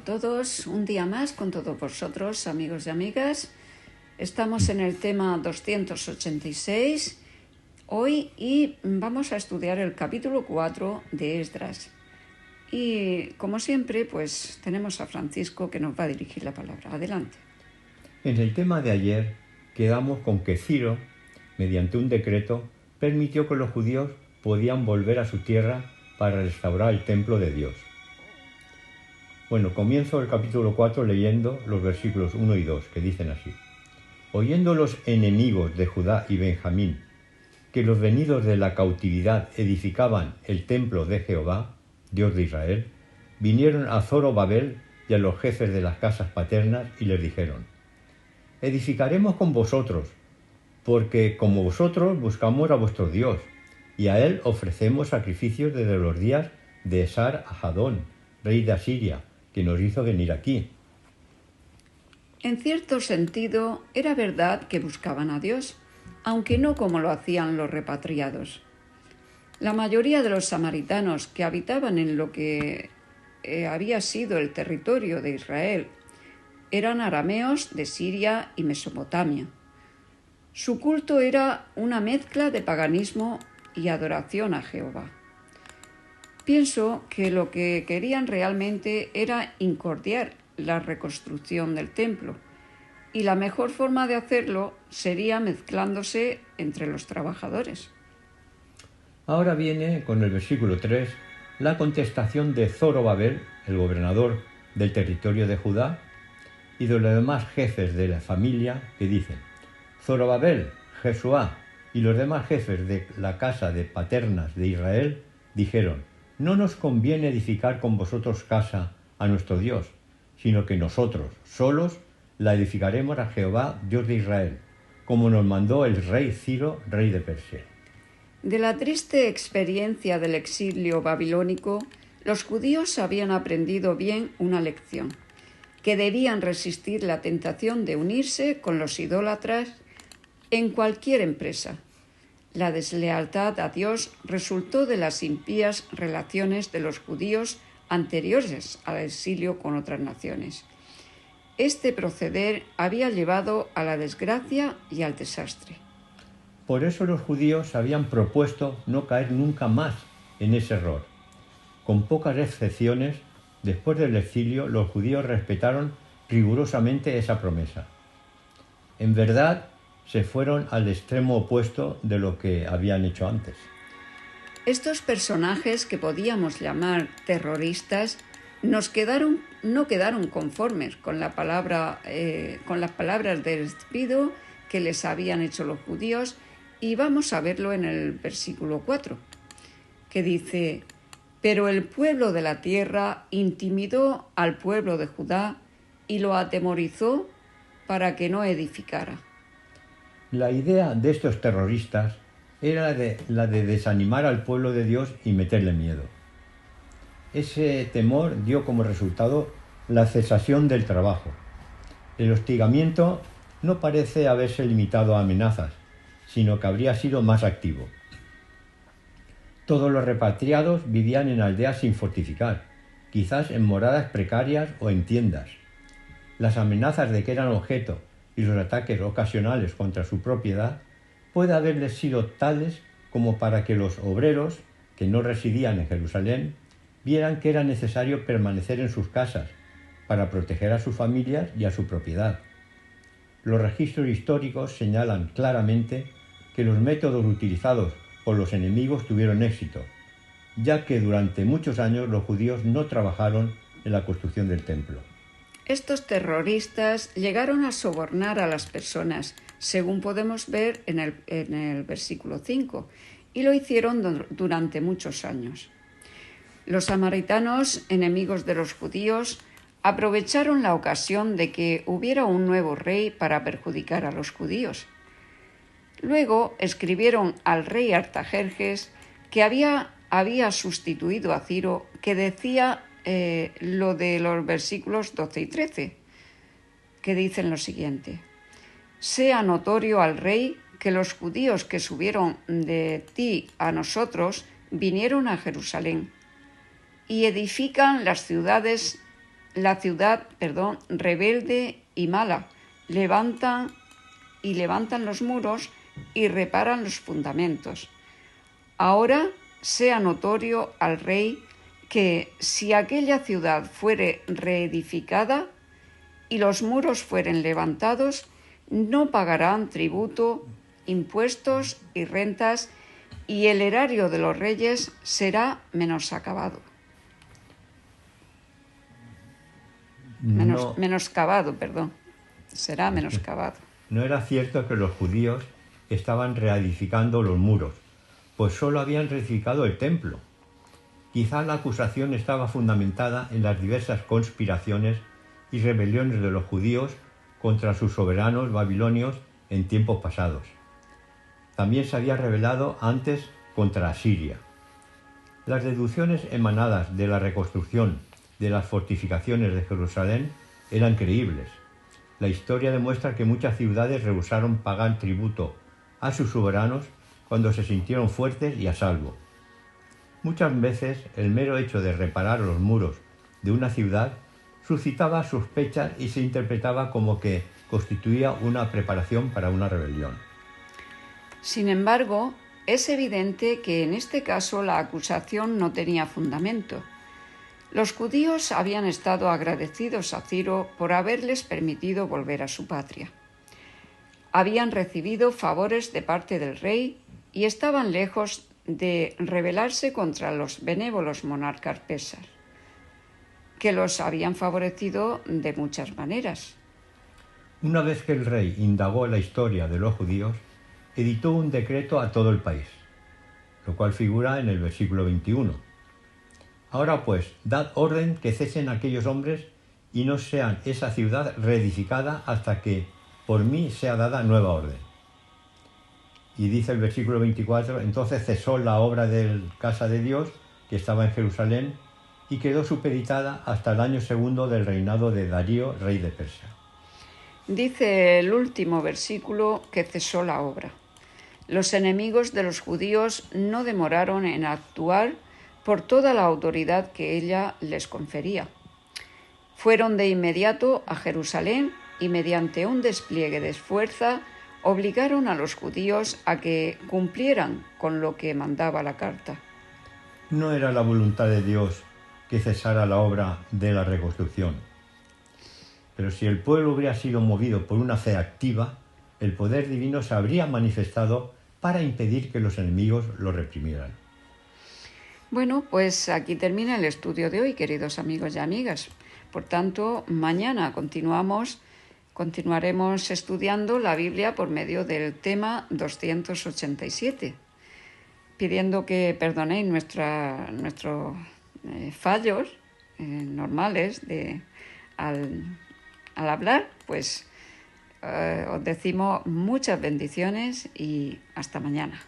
todos, un día más con todos vosotros, amigos y amigas. Estamos en el tema 286 hoy y vamos a estudiar el capítulo 4 de Esdras. Y como siempre, pues tenemos a Francisco que nos va a dirigir la palabra. Adelante. En el tema de ayer quedamos con que Ciro, mediante un decreto, permitió que los judíos podían volver a su tierra para restaurar el templo de Dios. Bueno, comienzo el capítulo 4 leyendo los versículos 1 y 2, que dicen así. Oyendo los enemigos de Judá y Benjamín que los venidos de la cautividad edificaban el templo de Jehová, Dios de Israel, vinieron a Zorobabel y a los jefes de las casas paternas y les dijeron: edificaremos con vosotros, porque como vosotros buscamos a vuestro Dios, y a él ofrecemos sacrificios desde los días de Esar-Hadón, rey de Asiria, que nos hizo venir aquí. En cierto sentido, era verdad que buscaban a Dios, aunque no como lo hacían los repatriados. La mayoría de los samaritanos que habitaban en lo que había sido el territorio de Israel eran arameos de Siria y Mesopotamia. Su culto era una mezcla de paganismo y adoración a Jehová. Pienso que lo que querían realmente era incordiar la reconstrucción del templo, y la mejor forma de hacerlo sería mezclándose entre los trabajadores. Ahora viene, con el versículo 3, la contestación de Zorobabel, el gobernador del territorio de Judá, y de los demás jefes de la familia, que dicen: Zorobabel, Jesuá y los demás jefes de la casa de paternas de Israel dijeron: no nos conviene edificar con vosotros casa a nuestro Dios, sino que nosotros, solos, la edificaremos a Jehová, Dios de Israel, como nos mandó el rey Ciro, rey de Persia. De la triste experiencia del exilio babilónico, los judíos habían aprendido bien una lección, que debían resistir la tentación de unirse con los idólatras en cualquier empresa. La deslealtad a Dios resultó de las impías relaciones de los judíos anteriores al exilio con otras naciones. Este proceder había llevado a la desgracia y al desastre. Por eso los judíos habían propuesto no caer nunca más en ese error. Con pocas excepciones, después del exilio, los judíos respetaron rigurosamente esa promesa. En verdad, se fueron al extremo opuesto de lo que habían hecho antes. Estos personajes, que podíamos llamar terroristas, no quedaron conformes con las palabras de despido que les habían hecho los judíos, y vamos a verlo en el versículo 4, que dice: pero el pueblo de la tierra intimidó al pueblo de Judá y lo atemorizó para que no edificara. La idea de estos terroristas era la de desanimar al pueblo de Dios y meterle miedo. Ese temor dio como resultado la cesación del trabajo. El hostigamiento no parece haberse limitado a amenazas, sino que habría sido más activo. Todos los repatriados vivían en aldeas sin fortificar, quizás en moradas precarias o en tiendas. Las amenazas de que eran objeto y los ataques ocasionales contra su propiedad puede haberles sido tales como para que los obreros, que no residían en Jerusalén, vieran que era necesario permanecer en sus casas para proteger a sus familias y a su propiedad. Los registros históricos señalan claramente que los métodos utilizados por los enemigos tuvieron éxito, ya que durante muchos años los judíos no trabajaron en la construcción del templo. Estos terroristas llegaron a sobornar a las personas, según podemos ver en el versículo 5, y lo hicieron durante muchos años. Los samaritanos, enemigos de los judíos, aprovecharon la ocasión de que hubiera un nuevo rey para perjudicar a los judíos. Luego escribieron al rey Artajerjes, que había sustituido a Ciro, que decía lo de los versículos 12 y 13, que dicen lo siguiente: sea notorio al rey que los judíos que subieron de ti a nosotros vinieron a Jerusalén y edifican las ciudades rebelde y mala, levantan los muros y reparan los fundamentos. Ahora sea notorio al rey que si aquella ciudad fuere reedificada y los muros fueren levantados, no pagarán tributo, impuestos y rentas, y el erario de los reyes será menoscabado. Será menoscabado. No era cierto que los judíos estaban reedificando los muros, pues solo habían reedificado el templo. Quizá la acusación estaba fundamentada en las diversas conspiraciones y rebeliones de los judíos contra sus soberanos babilonios en tiempos pasados. También se había rebelado antes contra Asiria. Las deducciones emanadas de la reconstrucción de las fortificaciones de Jerusalén eran creíbles. La historia demuestra que muchas ciudades rehusaron pagar tributo a sus soberanos cuando se sintieron fuertes y a salvo. Muchas veces el mero hecho de reparar los muros de una ciudad suscitaba sospechas y se interpretaba como que constituía una preparación para una rebelión. Sin embargo, es evidente que en este caso la acusación no tenía fundamento. Los judíos habían estado agradecidos a Ciro por haberles permitido volver a su patria. Habían recibido favores de parte del rey y estaban lejos de rebelarse contra los benévolos monarcas persas, que los habían favorecido de muchas maneras. Una vez que el rey indagó la historia de los judíos, editó un decreto a todo el país, lo cual figura en el versículo 21. Ahora pues, dad orden que cesen aquellos hombres y no sean esa ciudad reedificada hasta que por mí sea dada nueva orden. Y dice el versículo 24, entonces cesó la obra de casa de Dios que estaba en Jerusalén y quedó supeditada hasta el año 2 del reinado de Darío, rey de Persia. Dice el último versículo que cesó la obra. Los enemigos de los judíos no demoraron en actuar por toda la autoridad que ella les confería. Fueron de inmediato a Jerusalén y mediante un despliegue de fuerza obligaron a los judíos a que cumplieran con lo que mandaba la carta. No era la voluntad de Dios que cesara la obra de la reconstrucción. Pero si el pueblo hubiera sido movido por una fe activa, el poder divino se habría manifestado para impedir que los enemigos lo reprimieran. Bueno, pues aquí termina el estudio de hoy, queridos amigos y amigas. Por tanto, mañana continuaremos estudiando la Biblia por medio del tema 287, pidiendo que perdonéis nuestros fallos normales al hablar, pues os decimos muchas bendiciones y hasta mañana.